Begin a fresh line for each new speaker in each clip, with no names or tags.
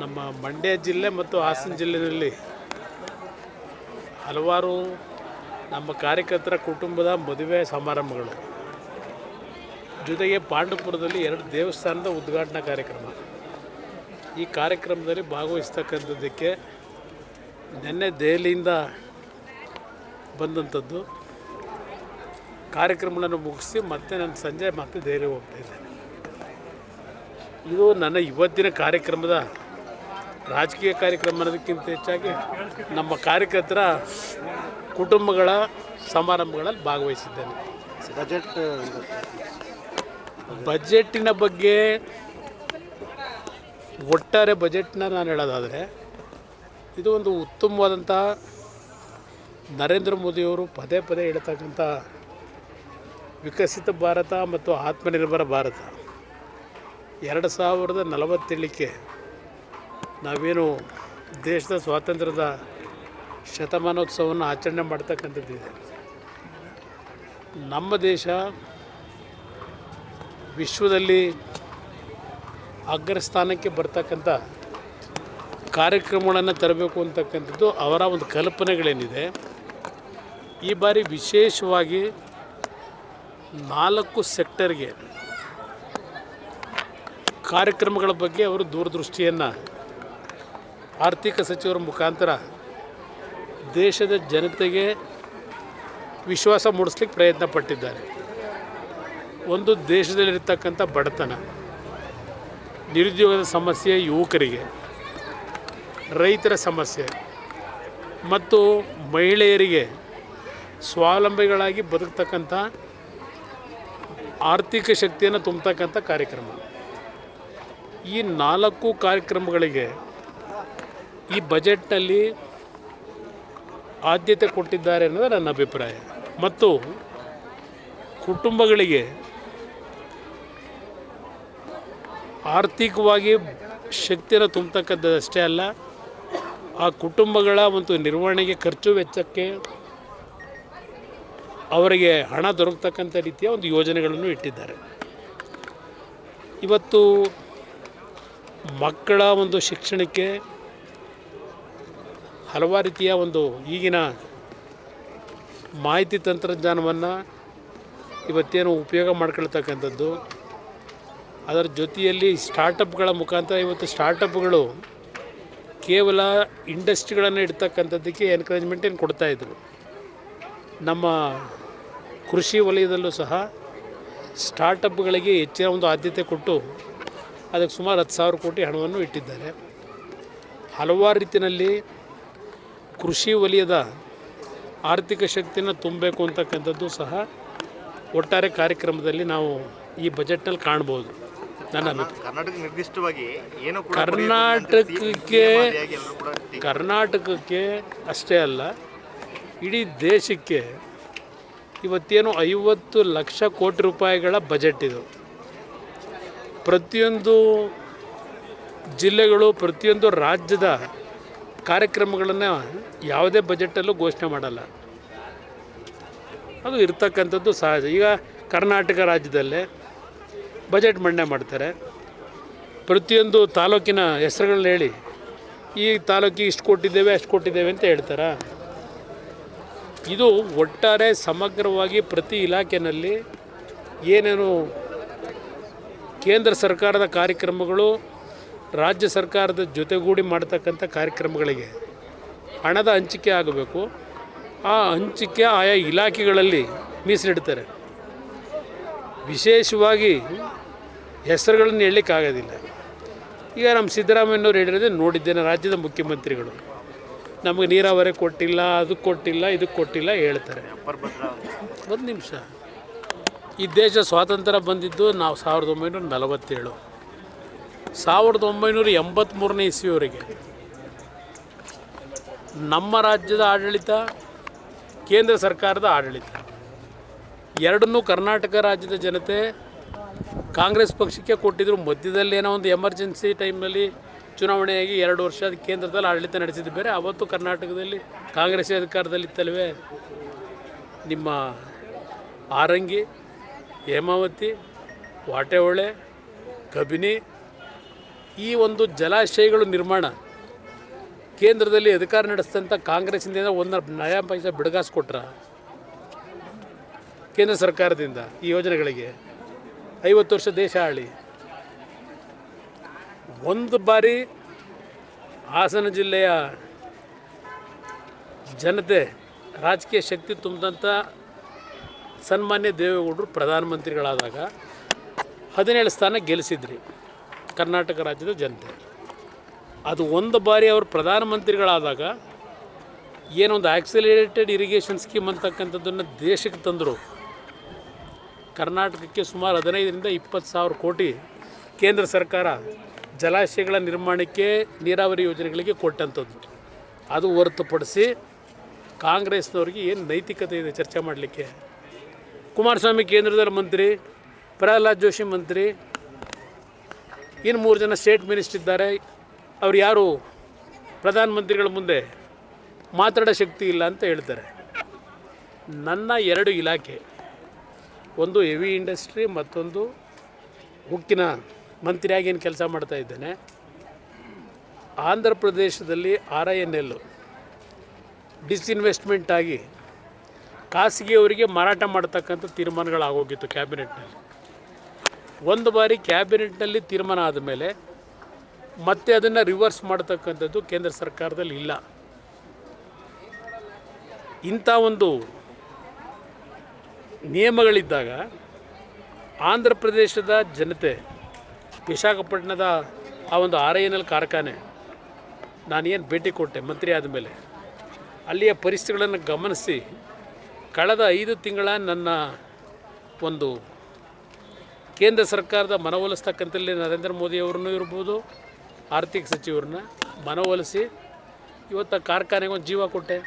ನಮ್ಮ ಮಂಡ್ಯ ಜಿಲ್ಲೆ ಮತ್ತು ಹಾಸನ ಜಿಲ್ಲೆಯಲ್ಲಿ ಹಲವಾರು ನಮ್ಮ ಕಾರ್ಯಕರ್ತರ ಕುಟುಂಬದ ಮದುವೆ ಸಮಾರಂಭಗಳು, ಜೊತೆಗೆ ಪಾಂಡವಪುರದಲ್ಲಿ 2 ದೇವಸ್ಥಾನದ ಉದ್ಘಾಟನಾ ಕಾರ್ಯಕ್ರಮ. ಈ ಕಾರ್ಯಕ್ರಮದಲ್ಲಿ ಭಾಗವಹಿಸ್ತಕ್ಕಂಥದ್ದಕ್ಕೆ ನಿನ್ನೆ ದೆಹಲಿಯಿಂದ ಬಂದಂಥದ್ದು. ಕಾರ್ಯಕ್ರಮಗಳನ್ನು ಮುಗಿಸಿ ಮತ್ತೆ ನಾನು ಸಂಜೆ ಮತ್ತೆ ದೆಹಲಿಗೆ ಹೋಗ್ತಾ ಇದ್ದೇನೆ. ಇದು ನನ್ನ ಇವತ್ತಿನ ಕಾರ್ಯಕ್ರಮದ ರಾಜಕೀಯ ಕಾರ್ಯಕ್ರಮ ಅನ್ನೋದಕ್ಕಿಂತ ಹೆಚ್ಚಾಗಿ ನಮ್ಮ ಕಾರ್ಯಕರ್ತರ ಕುಟುಂಬಗಳ ಸಮಾರಂಭಗಳಲ್ಲಿ ಭಾಗವಹಿಸಿದ್ದೇನೆ. ಬಜೆಟ್ಟಿನ ಬಗ್ಗೆ ಒಟ್ಟಾರೆ ಬಜೆಟ್ನ ನಾನು ಹೇಳೋದಾದರೆ, ಇದು ಒಂದು ಉತ್ತಮವಾದಂಥ ನರೇಂದ್ರ ಮೋದಿಯವರು ಪದೇ ಪದೇ ಹೇಳ್ತಕ್ಕಂಥ ವಿಕಸಿತ ಭಾರತ ಮತ್ತು ಆತ್ಮನಿರ್ಭರ ಭಾರತ 2047ಕ್ಕೆ ನಾವೇನು ದೇಶದ ಸ್ವಾತಂತ್ರ್ಯದ ಶತಮಾನೋತ್ಸವವನ್ನು ಆಚರಣೆ ಮಾಡ್ತಕ್ಕಂಥದ್ದಿದೆ. ನಮ್ಮ ದೇಶ ವಿಶ್ವದಲ್ಲಿ ಅಗ್ರಸ್ಥಾನಕ್ಕೆ ಬರ್ತಕ್ಕಂಥ ಕಾರ್ಯಕ್ರಮಗಳನ್ನು ತರಬೇಕು ಅಂತಕ್ಕಂಥದ್ದು ಅವರ ಒಂದು ಕಲ್ಪನೆಗಳೇನಿದೆ. ಈ ಬಾರಿ ವಿಶೇಷವಾಗಿ 4 ಸೆಕ್ಟರ್ಗೆ ಕಾರ್ಯಕ್ರಮಗಳ ಬಗ್ಗೆ ಅವರು ದೂರದೃಷ್ಟಿಯನ್ನು ಆರ್ಥಿಕ ಸಚಿವರ ಮುಖಾಂತರ ದೇಶದ ಜನತೆಗೆ ವಿಶ್ವಾಸ ಮೂಡಿಸ್ಲಿಕ್ಕೆ ಪ್ರಯತ್ನ ಪಟ್ಟಿದ್ದಾರೆ. ಒಂದು, ದೇಶದಲ್ಲಿರ್ತಕ್ಕಂಥ ಬಡತನ, ನಿರುದ್ಯೋಗದ ಸಮಸ್ಯೆ, ಯುವಕರಿಗೆ ರೈತರ ಸಮಸ್ಯೆ ಮತ್ತು ಮಹಿಳೆಯರಿಗೆ ಸ್ವಾವಲಂಬಿಗಳಾಗಿ ಬದುಕ್ತಕ್ಕಂಥ ಆರ್ಥಿಕ ಶಕ್ತಿಯನ್ನು ತುಂಬತಕ್ಕಂಥ ಕಾರ್ಯಕ್ರಮ. ಈ 4 ಕಾರ್ಯಕ್ರಮಗಳಿಗೆ ಈ ಬಜೆಟ್ನಲ್ಲಿ ಆದ್ಯತೆ ಕೊಟ್ಟಿದ್ದಾರೆ ಅನ್ನೋದು ನನ್ನ ಅಭಿಪ್ರಾಯ. ಮತ್ತು ಕುಟುಂಬಗಳಿಗೆ ಆರ್ಥಿಕವಾಗಿ ಶಕ್ತಿಯನ್ನು ತುಂಬತಕ್ಕಂಥದ್ದಷ್ಟೇ ಅಲ್ಲ, ಆ ಕುಟುಂಬಗಳ ಒಂದು ನಿರ್ವಹಣೆಗೆ ಖರ್ಚು ವೆಚ್ಚಕ್ಕೆ ಅವರಿಗೆ ಹಣ ದೊರಕತಕ್ಕಂಥ ರೀತಿಯ ಒಂದು ಯೋಜನೆಗಳನ್ನು ಇಟ್ಟಿದ್ದಾರೆ. ಇವತ್ತು ಮಕ್ಕಳ ಒಂದು ಶಿಕ್ಷಣಕ್ಕೆ ಹಲವಾರು ರೀತಿಯ ಒಂದು ಈಗಿನ ಮಾಹಿತಿ ತಂತ್ರಜ್ಞಾನವನ್ನು ಇವತ್ತೇನು ಉಪಯೋಗ ಮಾಡ್ಕೊಳ್ತಕ್ಕಂಥದ್ದು, ಅದರ ಜೊತೆಯಲ್ಲಿ ಸ್ಟಾರ್ಟಪ್ಗಳ ಮುಖಾಂತರ ಇವತ್ತು ಸ್ಟಾರ್ಟಪ್ಗಳು ಕೇವಲ ಇಂಡಸ್ಟ್ರಿಗಳನ್ನು ಇಡ್ತಕ್ಕಂಥದ್ದಕ್ಕೆ ಎನ್ಕರೇಜ್ಮೆಂಟ್ ಏನು ಕೊಡ್ತಾಯಿದ್ರು. ನಮ್ಮ ಕೃಷಿ ವಲಯದಲ್ಲೂ ಸಹ ಸ್ಟಾರ್ಟಪ್ಗಳಿಗೆ ಹೆಚ್ಚಿನ ಒಂದು ಆದ್ಯತೆ ಕೊಟ್ಟು ಅದಕ್ಕೆ ಸುಮಾರು 10,000 ಕೋಟಿ ಹಣವನ್ನು ಇಟ್ಟಿದ್ದಾರೆ. ಹಲವಾರು ರೀತಿಯಲ್ಲಿ ಕೃಷಿ ವಲಯದ ಆರ್ಥಿಕ ಶಕ್ತಿಯನ್ನು ತುಂಬಬೇಕು ಅಂತಕ್ಕಂಥದ್ದು ಸಹ ಒಟ್ಟಾರೆ ಕಾರ್ಯಕ್ರಮದಲ್ಲಿ ನಾವು ಈ ಬಜೆಟ್ನಲ್ಲಿ ಕಾಣ್ಬೋದು. ನನ್ನ ಕರ್ನಾಟಕಕ್ಕೆ ಅಷ್ಟೇ ಅಲ್ಲ, ಇಡೀ ದೇಶಕ್ಕೆ ಇವತ್ತೇನು 50 ಲಕ್ಷ ಕೋಟಿ ರೂಪಾಯಿಗಳ ಬಜೆಟ್ ಇದು. ಪ್ರತಿಯೊಂದು ಜಿಲ್ಲೆಗಳು, ಪ್ರತಿಯೊಂದು ರಾಜ್ಯದ ಕಾರ್ಯಕ್ರಮಗಳನ್ನು ಯಾವುದೇ ಬಜೆಟಲ್ಲೂ ಘೋಷಣೆ ಮಾಡಲ್ಲ. ಅದು ಇರ್ತಕ್ಕಂಥದ್ದು ಸಹಜ. ಈಗ ಕರ್ನಾಟಕ ರಾಜ್ಯದಲ್ಲೇ ಬಜೆಟ್ ಮಂಡನೆ ಮಾಡ್ತಾರೆ. ಪ್ರತಿಯೊಂದು ತಾಲೂಕಿನ ಹೆಸರುಗಳನ್ನ ಹೇಳಿ, ಈ ತಾಲೂಕಿಗೆ ಇಷ್ಟು ಕೊಟ್ಟಿದ್ದೇವೆ ಅಷ್ಟು ಕೊಟ್ಟಿದ್ದೇವೆ ಅಂತ ಹೇಳ್ತಾರೆ. ಇದು ಒಟ್ಟಾರೆ ಸಮಗ್ರವಾಗಿ ಪ್ರತಿ ಇಲಾಖೆಯಲ್ಲಿ ಏನೇನು ಕೇಂದ್ರ ಸರ್ಕಾರದ ಕಾರ್ಯಕ್ರಮಗಳು ರಾಜ್ಯ ಸರ್ಕಾರದ ಜೊತೆಗೂಡಿ ಮಾಡ್ತಕ್ಕಂಥ ಕಾರ್ಯಕ್ರಮಗಳಿಗೆ ಹಣದ ಹಂಚಿಕೆ ಆಗಬೇಕು. ಆ ಹಂಚಿಕೆ ಆಯಾ ಇಲಾಖೆಗಳಲ್ಲಿ ಮೀಸಲಿಡ್ತಾರೆ. ವಿಶೇಷವಾಗಿ ಹೆಸರುಗಳನ್ನು ಹೇಳಲಿಕ್ಕಾಗೋದಿಲ್ಲ. ಈಗ ನಮ್ಮ ಸಿದ್ದರಾಮಯ್ಯನವ್ರು ಹೇಳಿರೋದೇ ನೋಡಿದ್ದೇನೆ. ರಾಜ್ಯದ ಮುಖ್ಯಮಂತ್ರಿಗಳು ನಮಗೆ ನೀರಾವರಿ ಕೊಟ್ಟಿಲ್ಲ, ಅದಕ್ಕೆ ಕೊಟ್ಟಿಲ್ಲ, ಇದಕ್ಕೆ ಕೊಟ್ಟಿಲ್ಲ ಹೇಳ್ತಾರೆ. ಒಂದು ನಿಮಿಷ, ಈ ದೇಶ ಸ್ವಾತಂತ್ರ್ಯ ಬಂದಿದ್ದು ನಾವು 1947, 1983ನೇ ಇಸ್ವಿಯವರೆಗೆ ನಮ್ಮ ರಾಜ್ಯದ ಆಡಳಿತ, ಕೇಂದ್ರ ಸರ್ಕಾರದ ಆಡಳಿತ ಎರಡನ್ನೂ ಕರ್ನಾಟಕ ರಾಜ್ಯದ ಜನತೆ ಕಾಂಗ್ರೆಸ್ ಪಕ್ಷಕ್ಕೆ ಕೊಟ್ಟಿದ್ದರು. ಮಧ್ಯದಲ್ಲಿ ಏನೋ ಒಂದು ಎಮರ್ಜೆನ್ಸಿ ಟೈಮ್ನಲ್ಲಿ ಚುನಾವಣೆಯಾಗಿ 2 ವರ್ಷ ಅದು ಕೇಂದ್ರದಲ್ಲಿ ಆಡಳಿತ ನಡೆಸಿದ್ದು ಬೇರೆ. ಅವತ್ತು ಕರ್ನಾಟಕದಲ್ಲಿ ಕಾಂಗ್ರೆಸ್ ಅಧಿಕಾರದಲ್ಲಿತ್ತಲ್ವೇ. ನಿಮ್ಮ ಆರಂಗಿ, ಹೇಮಾವತಿ, ವಾಟೆಹೊಳೆ, ಕಬಿನಿ ಈ ಒಂದು ಜಲಾಶಯಗಳು ನಿರ್ಮಾಣ ಕೇಂದ್ರದಲ್ಲಿ ಅಧಿಕಾರ ನಡೆಸಿದಂಥ ಕಾಂಗ್ರೆಸ್ಸಿಂದ ಒಂದು ನಯಾ ಪೈಸೆ ಬಿಡುಗಾಸು ಕೊಟ್ರ ಕೇಂದ್ರ ಸರ್ಕಾರದಿಂದ ಈ ಯೋಜನೆಗಳಿಗೆ 50 ವರ್ಷ ದೇಶ ಆಳಿ ಒಂದು ಬಾರಿ ಹಾಸನ ಜಿಲ್ಲೆಯ ಜನತೆ ರಾಜಕೀಯ ಶಕ್ತಿ ತುಂಬಿದಂಥ ಸನ್ಮಾನ್ಯ ದೇವೇಗೌಡರು ಪ್ರಧಾನಮಂತ್ರಿಗಳಾದಾಗ 17 ಸ್ಥಾನ ಗೆಲ್ಲಿಸಿದ್ರಿ ಕರ್ನಾಟಕ ರಾಜ್ಯದ ಜನತೆ. ಅದು ಒಂದು ಬಾರಿ ಅವರು ಪ್ರಧಾನಮಂತ್ರಿಗಳಾದಾಗ ಏನೊಂದು ಆಕ್ಸಿಲರೇಟೆಡ್ ಇರಿಗೇಷನ್ ಸ್ಕೀಮ್ ಅಂತಕ್ಕಂಥದ್ದನ್ನು ದೇಶಕ್ಕೆ ತಂದರು. ಕರ್ನಾಟಕಕ್ಕೆ ಸುಮಾರು 15ರಿಂದ 20 ಸಾವಿರ ಕೋಟಿ ಕೇಂದ್ರ ಸರ್ಕಾರ ಜಲಾಶಯಗಳ ನಿರ್ಮಾಣಕ್ಕೆ ನೀರಾವರಿ ಯೋಜನೆಗಳಿಗೆ ಕೊಟ್ಟಂಥದ್ದು. ಅದು ಹೊರತುಪಡಿಸಿ ಕಾಂಗ್ರೆಸ್ನವ್ರಿಗೆ ಏನು ನೈತಿಕತೆ ಇದೆ ಚರ್ಚೆ ಮಾಡಲಿಕ್ಕೆ? ಕುಮಾರಸ್ವಾಮಿ ಕೇಂದ್ರದಲ್ಲಿ ಮಂತ್ರಿ, ಪ್ರಹ್ಲಾದ್ ಜೋಶಿ ಮಂತ್ರಿ, ಇನ್ನು 3 ಜನ ಸ್ಟೇಟ್ ಮಿನಿಸ್ಟರ್ ಇದ್ದಾರೆ. ಅವ್ರು ಯಾರು ಪ್ರಧಾನಮಂತ್ರಿಗಳ ಮುಂದೆ ಮಾತಾಡೋ ಶಕ್ತಿ ಇಲ್ಲ ಅಂತ ಹೇಳ್ತಾರೆ. ನನ್ನ 2 ಇಲಾಖೆ, ಒಂದು ಹೆವಿ ಇಂಡಸ್ಟ್ರಿ, ಮತ್ತೊಂದು ಉಕ್ಕಿನ ಮಂತ್ರಿಯಾಗಿ ಏನು ಕೆಲಸ ಮಾಡ್ತಾ ಇದ್ದೇನೆ. ಆಂಧ್ರ ಪ್ರದೇಶದಲ್ಲಿ RINL ಡಿಸ್ಇನ್ವೆಸ್ಟ್ಮೆಂಟ್ ಆಗಿ ಖಾಸಗಿಯವರಿಗೆ ಮಾರಾಟ ಮಾಡ್ತಕ್ಕಂಥ ತೀರ್ಮಾನಗಳಾಗೋಗಿತ್ತು ಕ್ಯಾಬಿನೆಟ್ನಲ್ಲಿ. ಒಂದು ಬಾರಿ ಕ್ಯಾಬಿನೆಟ್ನಲ್ಲಿ ತೀರ್ಮಾನ ಆದಮೇಲೆ ಮತ್ತೆ ಅದನ್ನು ರಿವರ್ಸ್ ಮಾಡ್ತಕ್ಕಂಥದ್ದು ಕೇಂದ್ರ ಸರ್ಕಾರದಲ್ಲಿ ಇಲ್ಲ. ಇಂಥ ಒಂದು ನಿಯಮಗಳಿದ್ದಾಗ ಆಂಧ್ರ ಪ್ರದೇಶದ ಜನತೆ ವಿಶಾಖಪಟ್ಟಣದ ಆ ಒಂದು RINL ಕಾರ್ಖಾನೆ ನಾನೇನು ಭೇಟಿ ಕೊಟ್ಟೆ ಮಂತ್ರಿ ಆದಮೇಲೆ, ಅಲ್ಲಿಯ ಪರಿಸ್ಥಿತಿಗಳನ್ನು ಗಮನಿಸಿ ಕಳೆದ 5 ತಿಂಗಳ ನನ್ನ ಒಂದು ಕೇಂದ್ರ ಸರ್ಕಾರದ ಮನವೊಲಿಸ್ತಕ್ಕಂಥಲ್ಲಿ ನರೇಂದ್ರ ಮೋದಿಯವ್ರನ್ನೂ ಇರ್ಬೋದು, ಆರ್ಥಿಕ ಸಚಿವರನ್ನ ಮನವೊಲಿಸಿ ಇವತ್ತು ಕಾರ್ಖಾನೆಗೆ ಒಂದು ಜೀವ ಕೊಟ್ಟೆ.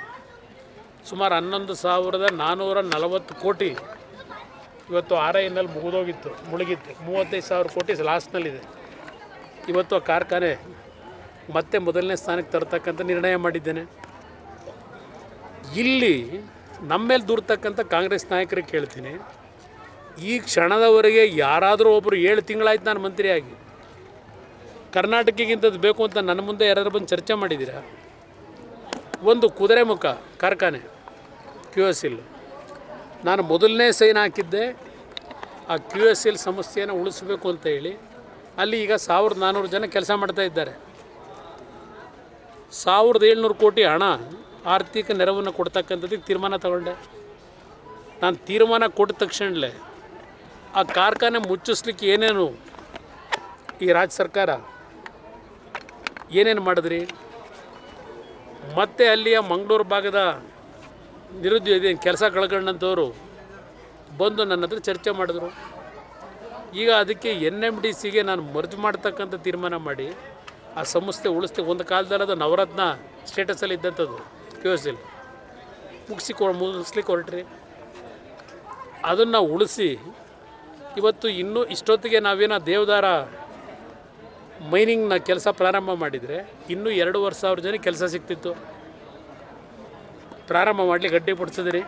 ಸುಮಾರು 11,440 ಕೋಟಿ ಇವತ್ತು RINL ಮುಗಿದೋಗಿತ್ತು, ಮುಳುಗಿತ್ತು. 35,000 ಕೋಟಿ ಲಾಸ್ನಲ್ಲಿದೆ. ಇವತ್ತು ಆ ಕಾರ್ಖಾನೆ ಮತ್ತೆ ಮೊದಲನೇ ಸ್ಥಾನಕ್ಕೆ ತರ್ತಕ್ಕಂಥ ನಿರ್ಣಯ ಮಾಡಿದ್ದೇನೆ. ಇಲ್ಲಿ ನಮ್ಮ ಮೇಲೆ ದೂರ್ತಕ್ಕಂಥ ಕಾಂಗ್ರೆಸ್ ನಾಯಕರಿಗೆ ಕೇಳ್ತೀನಿ, ಈ ಕ್ಷಣದವರೆಗೆ ಯಾರಾದರೂ ಒಬ್ಬರು 7 ತಿಂಗಳಾಯ್ತು ನಾನು ಮಂತ್ರಿಯಾಗಿ, ಕರ್ನಾಟಕಕ್ಕಿಂತದ್ದು ಬೇಕು ಅಂತ ನನ್ನ ಮುಂದೆ ಯಾರಾದರೂ ಬಂದು ಚರ್ಚೆ ಮಾಡಿದ್ದೀರಾ? ಒಂದು ಕುದುರೆಮುಖ ಕಾರ್ಖಾನೆ QSL, ನಾನು ಮೊದಲನೇ ಸೈನ್ ಹಾಕಿದ್ದೆ ಆ QSL ಸಂಸ್ಥೆಯನ್ನು ಉಳಿಸಬೇಕು ಅಂತ ಹೇಳಿ. ಅಲ್ಲಿ ಈಗ 1,400 ಜನ ಕೆಲಸ ಮಾಡ್ತಾ ಇದ್ದಾರೆ. 1,700 ಕೋಟಿ ಹಣ ಆರ್ಥಿಕ ನೆರವನ್ನು ಕೊಡ್ತಕ್ಕಂಥದ್ದಕ್ಕೆ ತೀರ್ಮಾನ ತಗೊಂಡೆ. ನಾನು ತೀರ್ಮಾನ ಕೊಟ್ಟ ತಕ್ಷಣಲೇ ಆ ಕಾರ್ಖಾನೆ ಮುಚ್ಚಿಸ್ಲಿಕ್ಕೆ ಏನೇನು ಈ ರಾಜ್ಯ ಸರ್ಕಾರ ಏನೇನು ಮಾಡಿದ್ರಿ? ಮತ್ತು ಅಲ್ಲಿಯ ಮಂಗಳೂರು ಭಾಗದ ನಿರುದ್ಯೋಗಿ ಕೆಲಸ ಕಳ್ಕೊಂಡಂಥವ್ರು ಬಂದು ನನ್ನ ಹತ್ರ ಚರ್ಚೆ ಮಾಡಿದ್ರು. ಈಗ ಅದಕ್ಕೆ NMDCಗೆ ನಾನು ಮರ್ಜ್ ಮಾಡ್ತಕ್ಕಂಥ ತೀರ್ಮಾನ ಮಾಡಿ ಆ ಸಂಸ್ಥೆ ಉಳಿಸ್ತೀವಿ. ಒಂದು ಕಾಲದಲ್ಲಿ ಅದು ನವರತ್ನ ಸ್ಟೇಟಸಲ್ಲಿ ಇದ್ದಂಥದ್ದು QSL ಮುಗಿಸ್ಲಿಕ್ಕೆ ಹೊರಟ್ರಿ. ಅದನ್ನು ಉಳಿಸಿ ಇವತ್ತು ಇನ್ನೂ ಇಷ್ಟೊತ್ತಿಗೆ ನಾವೇನೋ ದೇವದಾರ ಮೈನಿಂಗ್ನ ಕೆಲಸ ಪ್ರಾರಂಭ ಮಾಡಿದರೆ ಇನ್ನೂ 2,500 ಜನಕ್ಕೆ ಕೆಲಸ ಸಿಗ್ತಿತ್ತು. ಪ್ರಾರಂಭ ಮಾಡಲಿಕ್ಕೆ ಗಡ್ಡೆ ಪಡಿಸಿದ್ರಿ.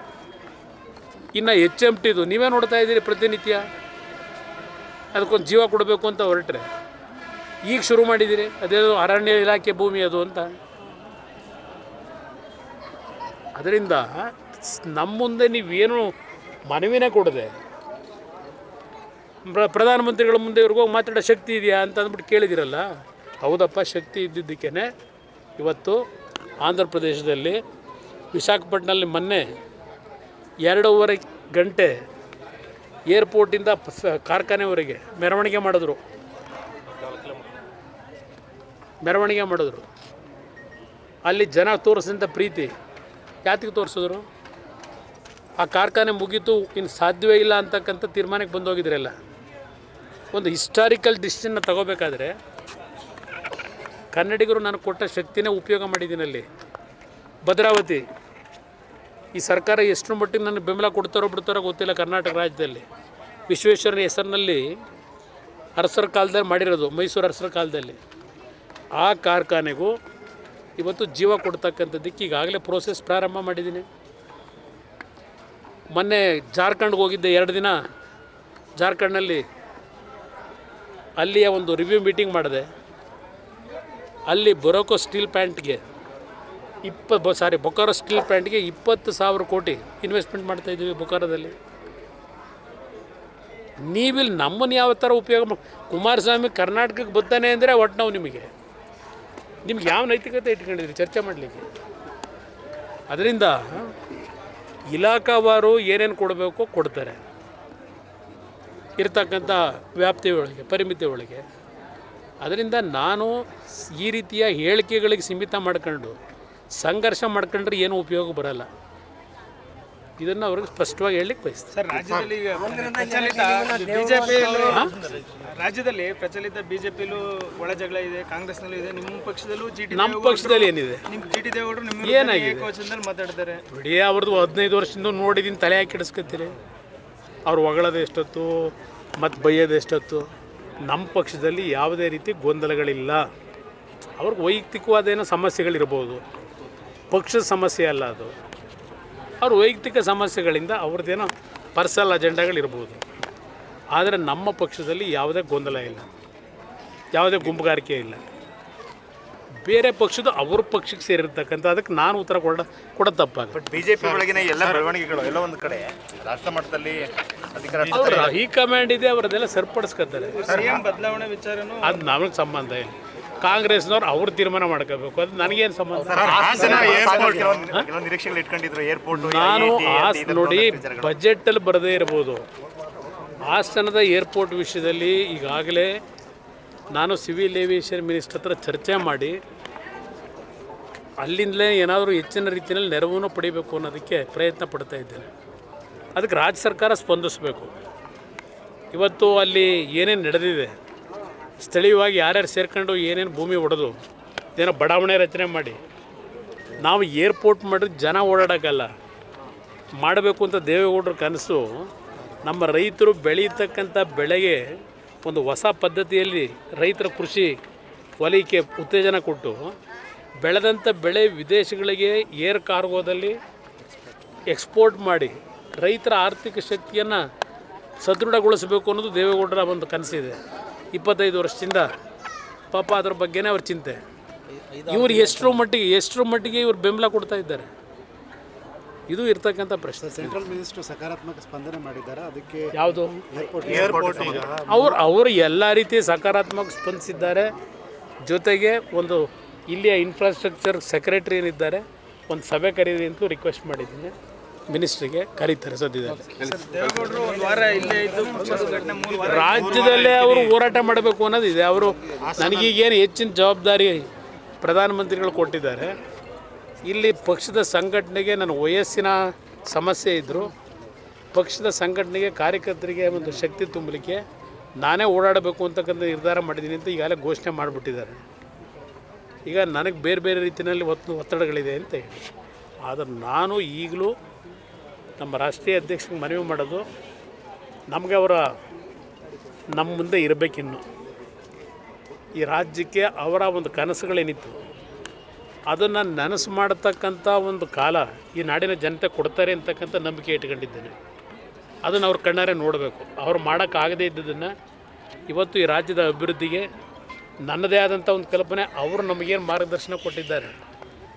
ಇನ್ನು HMTದು ನೀವೇ ನೋಡ್ತಾ ಇದ್ದೀರಿ ಪ್ರತಿನಿತ್ಯ. ಅದಕ್ಕೊಂದು ಜೀವ ಕೊಡಬೇಕು ಅಂತ ಹೊರಟ್ರೆ ಈಗ ಶುರು ಮಾಡಿದ್ದೀರಿ. ಅದೇನೋ ಅರಣ್ಯ ಇಲಾಖೆ ಭೂಮಿ ಅದು ಅಂತ. ಅದರಿಂದ ನಮ್ಮ ಮುಂದೆ ನೀವೇನು ಮನವಿನೇ ಕೊಡದೆ ಪ್ರಧಾನಮಂತ್ರಿಗಳ ಮುಂದೆ ಇವ್ರಿಗೂ ಮಾತಾಡೋ ಶಕ್ತಿ ಇದೆಯಾ ಅಂತ ಅಂದ್ಬಿಟ್ಟು ಕೇಳಿದಿರಲ್ಲ. ಹೌದಪ್ಪ, ಶಕ್ತಿ ಇದ್ದಿದ್ದಕ್ಕೇ ಇವತ್ತು ಆಂಧ್ರ ಪ್ರದೇಶದಲ್ಲಿ ವಿಶಾಖಪಟ್ಟಣದಲ್ಲಿ ಮೊನ್ನೆ 2.5 ಗಂಟೆ ಏರ್ಪೋರ್ಟಿಂದ ಕಾರ್ಖಾನೆವರೆಗೆ ಮೆರವಣಿಗೆ ಮಾಡಿದ್ರು. ಅಲ್ಲಿ ಜನ ತೋರಿಸಿದಂಥ ಪ್ರೀತಿ ಯಾತಿಗೆ ತೋರಿಸಿದ್ರು? ಆ ಕಾರ್ಖಾನೆ ಮುಗೀತು, ಇನ್ನು ಸಾಧ್ಯವೇ ಇಲ್ಲ ಅಂತಕ್ಕಂಥ ತೀರ್ಮಾನಕ್ಕೆ ಬಂದೋಗಿದ್ರಲ್ಲ. ಒಂದು ಹಿಸ್ಟಾರಿಕಲ್ ಡಿಸಿಷನ್ನ ತಗೋಬೇಕಾದ್ರೆ ಕನ್ನಡಿಗರು ನಾನು ಕೊಟ್ಟ ಶಕ್ತಿನೇ ಉಪಯೋಗ ಮಾಡಿದ್ದೀನಿ. ಅಲ್ಲಿ ಭದ್ರಾವತಿ ಈ ಸರ್ಕಾರ ಎಷ್ಟು ಮಟ್ಟಿಗೆ ನನಗೆ ಬೆಂಬಲ ಕೊಡ್ತಾರೋ ಬಿಡ್ತಾರೋ ಗೊತ್ತಿಲ್ಲ. ಕರ್ನಾಟಕ ರಾಜ್ಯದಲ್ಲಿ ವಿಶ್ವೇಶ್ವರನ ಹೆಸರಿನಲ್ಲಿ ಅರಸರ ಕಾಲದಲ್ಲಿ ಮಾಡಿರೋದು, ಮೈಸೂರು ಅರಸರ ಕಾಲದಲ್ಲಿ. ಆ ಕಾರ್ಖಾನೆಗೂ ಇವತ್ತು ಜೀವ ಕೊಡ್ತಕ್ಕಂಥದ್ದಕ್ಕೆ ಈಗಾಗಲೇ ಪ್ರೋಸೆಸ್ ಪ್ರಾರಂಭ ಮಾಡಿದ್ದೀನಿ. ಮೊನ್ನೆ ಜಾರ್ಖಂಡ್ಗೆ ಹೋಗಿದ್ದೆ 2 ದಿನ. ಜಾರ್ಖಂಡ್ನಲ್ಲಿ ಅಲ್ಲಿಯ ಒಂದು ರಿವ್ಯೂ ಮೀಟಿಂಗ್ ಮಾಡಿದೆ. ಅಲ್ಲಿ ಬೊರೊಕೊ ಸ್ಟೀಲ್ ಪ್ಯಾಂಟ್ಗೆ ಬೊಕಾರೋ ಸ್ಟೀಲ್ ಪ್ಯಾಂಟ್ಗೆ 20,000 ಕೋಟಿ ಇನ್ವೆಸ್ಟ್ಮೆಂಟ್ ಮಾಡ್ತಾಯಿದ್ದೀವಿ ಬೊಕಾರೋದಲ್ಲಿ. ನೀವಿಲ್ಲಿ ನಮ್ಮನ್ನು ಯಾವ ಥರ ಉಪಯೋಗ ಕುಮಾರಸ್ವಾಮಿ ಕರ್ನಾಟಕಕ್ಕೆ ಬರ್ತಾನೆ ಅಂದರೆ ಒಟ್ಟು ನಾವು ನಿಮಗೆ ಯಾವ ನೈತಿಕತೆ ಇಟ್ಕೊಂಡಿದ್ರಿ ಚರ್ಚೆ ಮಾಡಲಿಕ್ಕೆ? ಅದರಿಂದ ಇಲಾಖಾವಾರು ಏನೇನು ಕೊಡಬೇಕು ಕೊಡ್ತಾರೆ ಇರ್ತಕ್ಕಂಥ ವ್ಯಾಪ್ತಿ ಒಳಗೆ, ಪರಿಮಿತಿ ಒಳಗೆ. ಅದರಿಂದ ನಾನು ಈ ರೀತಿಯ ಹೇಳಿಕೆಗಳಿಗೆ ಸೀಮಿತ ಮಾಡ್ಕೊಂಡು ಸಂಘರ್ಷ ಮಾಡ್ಕೊಂಡ್ರೆ ಏನೂ ಉಪಯೋಗ ಬರಲ್ಲ. ಇದನ್ನು ಅವ್ರಿಗೆ ಸ್ಪಷ್ಟವಾಗಿ ಹೇಳಲಿಕ್ಕೆ ಬಯಸ್ತಾರೆ.
ಸರ್, ರಾಜ್ಯದಲ್ಲಿ ಪ್ರಚಲಿತ ಬಿಜೆಪಿಯಲ್ಲೂ ಒಳ ಜಗಳ ಇದೆ, ಕಾಂಗ್ರೆಸ್ನಲ್ಲೂ ಇದೆ, ನಿಮ್ಮ ಪಕ್ಷದಲ್ಲೂ
ನಮ್ಮ ಪಕ್ಷದಲ್ಲಿ ಏನಿದೆ,
ಜಿಟಿ ದೇವೇಗೌಡರು ನಿಮ್ಮ ಏಕವಚನದಲ್ಲಿ ಮಾತಾಡ್ತಾರೆ.
ಬಿಡಿ, ಅವ್ರದ್ದು 15 ವರ್ಷದಿಂದ ನೋಡಿದ್ದೀನಿ, ತಲೆ ಹಾಕಿ ಹಿಡಿಸ್ಕೊತೀರಿ. ಅವ್ರು ಹೊಗಳೋದು ಎಷ್ಟೊತ್ತು ಮತ್ತು ಬೈಯೋದು ಎಷ್ಟೊತ್ತು. ನಮ್ಮ ಪಕ್ಷದಲ್ಲಿ ಯಾವುದೇ ರೀತಿ ಗೊಂದಲಗಳಿಲ್ಲ. ಅವ್ರಿಗೆ ವೈಯಕ್ತಿಕವಾದೇನೋ ಸಮಸ್ಯೆಗಳಿರ್ಬೋದು, ಪಕ್ಷದ ಸಮಸ್ಯೆ ಅಲ್ಲ ಅದು. ಅವ್ರ ವೈಯಕ್ತಿಕ ಸಮಸ್ಯೆಗಳಿಂದ ಅವ್ರದ್ದೇನೋ ಪರ್ಸನಲ್ ಅಜೆಂಡಾಗಳಿರ್ಬೋದು. ಆದರೆ ನಮ್ಮ ಪಕ್ಷದಲ್ಲಿ ಯಾವುದೇ ಗೊಂದಲ ಇಲ್ಲ, ಯಾವುದೇ ಗುಂಪುಗಾರಿಕೆ ಇಲ್ಲ. ಬೇರೆ ಪಕ್ಷದ ಅವ್ರ ಪಕ್ಷಕ್ಕೆ ಸೇರಿರ್ತಕ್ಕಂಥ ಅದಕ್ಕೆ ನಾನು ಉತ್ತರ ಕೊಡೋದು ತಪ್ಪಾಗ.
ಬಟ್ ಬಿಜೆಪಿ ಒಳಗಿನ ಎಲ್ಲ ಬೆಳವಣಿಗೆಗಳು ಎಲ್ಲ ಒಂದು ಕಡೆ ರಾಷ್ಟ್ರ ಮಟ್ಟದಲ್ಲಿ ಅಧಿಕಾರ
ಹೈಕಮಾಂಡ್ ಇದೆ, ಅವರದೆಲ್ಲ ಸರಿಪಡಿಸ್ಕೊತಾರೆ.
ಬದಲಾವಣೆ ವಿಚಾರನೂ ಅದು
ನಮಗೆ ಸಂಬಂಧ ಇಲ್ಲ. ಕಾಂಗ್ರೆಸ್ನವ್ರು ಅವ್ರು ತೀರ್ಮಾನ ಮಾಡ್ಕೋಬೇಕು, ಅದು ನನಗೇನು ಸಂಬಂಧ.
ನಿರೀಕ್ಷೆಗಳು ಇಟ್ಕೊಂಡಿದ್ರು ಏರ್ಪೋರ್ಟ್.
ನಾನು ನೋಡಿ, ಬಜೆಟಲ್ಲಿ ಬರದೇ ಇರ್ಬೋದು. ಹಾಸನದ ಏರ್ಪೋರ್ಟ್ ವಿಷಯದಲ್ಲಿ ಈಗಾಗಲೇ ನಾನು ಸಿವಿಲ್ ಏವಿಯೇಷನ್ ಮಿನಿಸ್ಟರ್ ಹತ್ರ ಚರ್ಚೆ ಮಾಡಿ ಅಲ್ಲಿಂದಲೇ ಏನಾದರೂ ಹೆಚ್ಚಿನ ರೀತಿಯಲ್ಲಿ ನೆರವನ್ನು ಪಡಿಬೇಕು ಅನ್ನೋದಕ್ಕೆ ಪ್ರಯತ್ನ ಪಡ್ತಾ ಇದ್ದೇನೆ. ಅದಕ್ಕೆ ರಾಜ್ಯ ಸರ್ಕಾರ ಸ್ಪಂದಿಸಬೇಕು. ಇವತ್ತು ಅಲ್ಲಿ ಏನೇನು ನಡೆದಿದೆ, ಸ್ಥಳೀಯವಾಗಿ ಯಾರ್ಯಾರು ಸೇರ್ಕೊಂಡು ಏನೇನು ಭೂಮಿ ಒಡೆದು ಏನೋ ಬಡಾವಣೆ ರಚನೆ ಮಾಡಿ ನಾವು ಏರ್ಪೋರ್ಟ್ ಮಾಡಿದ್ರೆ ಜನ ಓಡಾಡೋಕ್ಕಲ್ಲ ಮಾಡಬೇಕು ಅಂತ ದೇವೇಗೌಡರ ಕನಸು. ನಮ್ಮ ರೈತರು ಬೆಳೀತಕ್ಕಂಥ ಬೆಳೆಗೆ ಒಂದು ಹೊಸ ಪದ್ಧತಿಯಲ್ಲಿ ರೈತರ ಕೃಷಿ ವಲಯಕ್ಕೆ ಉತ್ತೇಜನ ಕೊಟ್ಟು ಬೆಳೆದಂಥ ಬೆಳೆ ವಿದೇಶಗಳಿಗೆ ಏರ್ ಕಾರ್ಗೋದಲ್ಲಿ ಎಕ್ಸ್ಪೋರ್ಟ್ ಮಾಡಿ ರೈತರ ಆರ್ಥಿಕ ಶಕ್ತಿಯನ್ನು ಸದೃಢಗೊಳಿಸಬೇಕು ಅನ್ನೋದು ದೇವೇಗೌಡರ ಒಂದು ಕನಸಿದೆ. 25 ವರ್ಷದಿಂದ ಪಾಪ ಅದ್ರ ಬಗ್ಗೆನೇ ಅವ್ರ ಚಿಂತೆ. ಇವರು ಎಷ್ಟರ ಮಟ್ಟಿಗೆ ಇವರು ಬೆಂಬಲ ಕೊಡ್ತಾ ಇದ್ದಾರೆ, ಇದು ಇರ್ತಕ್ಕಂಥ ಪ್ರಶ್ನೆ.
ಸೆಂಟ್ರಲ್ ಮಿನಿಸ್ಟರ್ ಸಕಾರಾತ್ಮಕ ಸ್ಪಂದನೆ ಮಾಡಿದ್ದಾರೆ ಅದಕ್ಕೆ.
ಯಾವುದು ಅವರು ಎಲ್ಲ ರೀತಿ ಸಕಾರಾತ್ಮಕ ಸ್ಪಂದಿಸಿದ್ದಾರೆ. ಜೊತೆಗೆ ಒಂದು ಇಲ್ಲಿಯ ಇನ್ಫ್ರಾಸ್ಟ್ರಕ್ಚರ್ ಸೆಕ್ರೆಟರಿ ಏನಿದ್ದಾರೆ, ಒಂದು ಸಭೆ ಕರೀರಿ ಅಂತಲೂ ರಿಕ್ವೆಸ್ಟ್ ಮಾಡಿದ್ದೀನಿ. ಮಿನಿಸ್ಟ್ರಿಗೆ ಕರೀತಾರೆ ಸದ್ಯದಲ್ಲಿ. ರಾಜ್ಯದಲ್ಲೇ ಅವರು ಹೋರಾಟ ಮಾಡಬೇಕು ಅನ್ನೋದಿದೆ. ಅವರು ನನಗೀಗೇನು ಹೆಚ್ಚಿನ ಜವಾಬ್ದಾರಿ ಪ್ರಧಾನಮಂತ್ರಿಗಳು ಕೊಟ್ಟಿದ್ದಾರೆ. ಇಲ್ಲಿ ಪಕ್ಷದ ಸಂಘಟನೆಗೆ ನನ್ನ ವಯಸ್ಸಿನ ಸಮಸ್ಯೆ ಇದ್ದರೂ ಪಕ್ಷದ ಸಂಘಟನೆಗೆ ಕಾರ್ಯಕರ್ತರಿಗೆ ಒಂದು ಶಕ್ತಿ ತುಂಬಲಿಕ್ಕೆ ನಾನೇ ಓಡಾಡಬೇಕು ಅಂತಕ್ಕಂಥ ನಿರ್ಧಾರ ಮಾಡಿದ್ದೀನಿ ಅಂತ ಈಗಾಗಲೇ ಘೋಷಣೆ ಮಾಡಿಬಿಟ್ಟಿದ್ದಾರೆ. ಈಗ ನನಗೆ ಬೇರೆ ಬೇರೆ ರೀತಿಯಲ್ಲಿ ಒತ್ತಡಗಳಿದೆ ಅಂತ ಹೇಳಿ. ಆದರೆ ನಾನು ಈಗಲೂ ನಮ್ಮ ರಾಷ್ಟ್ರೀಯ ಅಧ್ಯಕ್ಷರಿಗೆ ಮನವಿ ಮಾಡೋದು, ನಮಗೆ ನಮ್ಮ ಮುಂದೆ ಇರಬೇಕಿನ್ನು ಈ ರಾಜ್ಯಕ್ಕೆ ಅವರ ಒಂದು ಕನಸುಗಳೇನಿತ್ತು ಅದನ್ನು ನನಸು ಮಾಡತಕ್ಕಂಥ ಒಂದು ಕಾಲ ಈ ನಾಡಿನ ಜನತೆ ಕೊಡ್ತಾರೆ ಅಂತಕ್ಕಂಥ ನಂಬಿಕೆ ಇಟ್ಕೊಂಡಿದ್ದೇನೆ. ಅದನ್ನು ಅವ್ರ ಕಣ್ಣಾರೆ ನೋಡಬೇಕು. ಅವ್ರು ಮಾಡೋಕ್ಕಾಗದೇ ಇದ್ದದನ್ನು ಇವತ್ತು ಈ ರಾಜ್ಯದ ಅಭಿವೃದ್ಧಿಗೆ ನನ್ನದೇ ಆದಂಥ ಒಂದು ಕಲ್ಪನೆ, ಅವರು ನಮಗೇನು ಮಾರ್ಗದರ್ಶನ ಕೊಟ್ಟಿದ್ದಾರೆ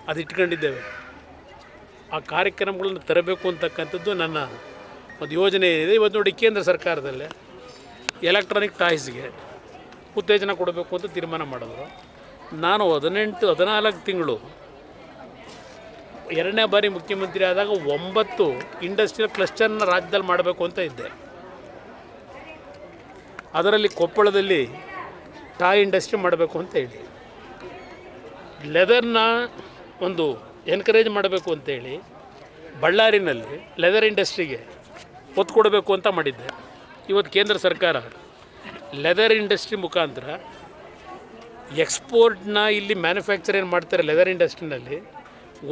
ಅದು ಇಟ್ಕೊಂಡಿದ್ದೇವೆ. ಆ ಕಾರ್ಯಕ್ರಮಗಳನ್ನು ತರಬೇಕು ಅಂತಕ್ಕಂಥದ್ದು ನನ್ನ ಒಂದು ಯೋಜನೆ ಇದೆ. ಇವತ್ತು ನೋಡಿ, ಕೇಂದ್ರ ಸರ್ಕಾರದಲ್ಲೇ ಎಲೆಕ್ಟ್ರಾನಿಕ್ ಟಾಯ್ಸ್ಗೆ ಉತ್ತೇಜನ ಕೊಡಬೇಕು ಅಂತ ತೀರ್ಮಾನ ಮಾಡಿದ್ರು. ನಾನು 14 ತಿಂಗಳು 2ನೇ ಬಾರಿ ಮುಖ್ಯಮಂತ್ರಿ ಆದಾಗ 9 ಇಂಡಸ್ಟ್ರಿಯಲ್ ಕ್ಲಸ್ಟರ್ನ ರಾಜ್ಯದಲ್ಲಿ ಮಾಡಬೇಕು ಅಂತ ಇದ್ದೆ. ಅದರಲ್ಲಿ ಕೊಪ್ಪಳದಲ್ಲಿ ಟಾಯ್ ಇಂಡಸ್ಟ್ರಿ ಮಾಡಬೇಕು ಅಂತ ಹೇಳಿ, ಲೆದರ್ನ ಒಂದು ಎನ್ಕರೇಜ್ ಮಾಡಬೇಕು ಅಂತೇಳಿ ಬಳ್ಳಾರಿನಲ್ಲಿ ಲೆದರ್ ಇಂಡಸ್ಟ್ರಿಗೆ ಒತ್ತು ಕೊಡಬೇಕು ಅಂತ ಮಾಡಿದ್ದೆ. ಇವತ್ತು ಕೇಂದ್ರ ಸರ್ಕಾರ ಲೆದರ್ ಇಂಡಸ್ಟ್ರಿ ಮುಖಾಂತರ ಎಕ್ಸ್ಪೋರ್ಟ್ನ ಇಲ್ಲಿ ಮ್ಯಾನುಫ್ಯಾಕ್ಚರ್ ಏನು ಮಾಡ್ತಾರೆ ಲೆದರ್ ಇಂಡಸ್ಟ್ರಿನಲ್ಲಿ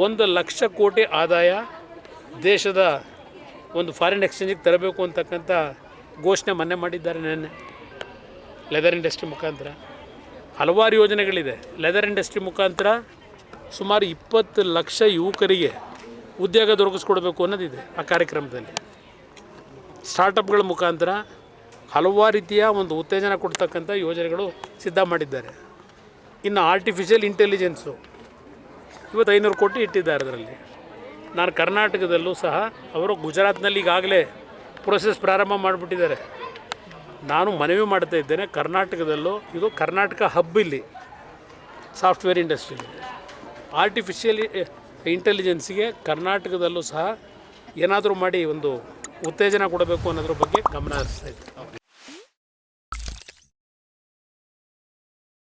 1,00,000 ಕೋಟಿ ಆದಾಯ ದೇಶದ ಒಂದು ಫಾರಿನ್ ಎಕ್ಸ್ಚೇಂಜಿಗೆ ತರಬೇಕು ಅಂತಕ್ಕಂಥ ಘೋಷಣೆ ಮೊನ್ನೆ ಮಾಡಿದ್ದಾರೆ. ನೆನ್ನೆ ಲೆದರ್ ಇಂಡಸ್ಟ್ರಿ ಮುಖಾಂತರ ಹಲವಾರು ಯೋಜನೆಗಳಿದೆ. ಲೆದರ್ ಇಂಡಸ್ಟ್ರಿ ಮುಖಾಂತರ ಸುಮಾರು 20 ಲಕ್ಷ ಯುವಕರಿಗೆ ಉದ್ಯೋಗ ದೊರಕಿಸ್ಕೊಡ್ಬೇಕು ಅನ್ನೋದಿದೆ ಆ ಕಾರ್ಯಕ್ರಮದಲ್ಲಿ. ಸ್ಟಾರ್ಟಪ್ಗಳ ಮುಖಾಂತರ ಹಲವಾರು ರೀತಿಯ ಒಂದು ಉತ್ತೇಜನ ಕೊಡ್ತಕ್ಕಂಥ ಯೋಜನೆಗಳು ಸಿದ್ಧ ಮಾಡಿದ್ದಾರೆ. ಇನ್ನು ಆರ್ಟಿಫಿಷಿಯಲ್ ಇಂಟೆಲಿಜೆನ್ಸು ಇವತ್ತು 500 ಕೋಟಿ ಇಟ್ಟಿದ್ದಾರೆ ಅದರಲ್ಲಿ. ನಾನು ಕರ್ನಾಟಕದಲ್ಲೂ ಸಹ ಅವರು ಗುಜರಾತ್ನಲ್ಲಿ ಈಗಾಗಲೇ ಪ್ರೊಸೆಸ್ ಪ್ರಾರಂಭ ಮಾಡಿಬಿಟ್ಟಿದ್ದಾರೆ. ನಾನು ಮನವಿ ಮಾಡ್ತಾ ಇದ್ದೇನೆ, ಕರ್ನಾಟಕದಲ್ಲೂ ಇದು ಕರ್ನಾಟಕ ಹಬ್ ಇಲ್ಲಿ ಸಾಫ್ಟ್ವೇರ್ ಇಂಡಸ್ಟ್ರಿಲಿ ಆರ್ಟಿಫಿಷಿಯಲ್ ಇಂಟೆಲಿಜೆನ್ಸಿಗೆ ಕರ್ನಾಟಕದಲ್ಲೂ ಸಹ ಏನಾದರೂ ಮಾಡಿ ಒಂದು ಉತ್ತೇಜನ ಕೊಡಬೇಕು ಅನ್ನೋದ್ರ ಬಗ್ಗೆ ಗಮನ ಹರಿಸ್ತಾ ಇದ್ದೆ.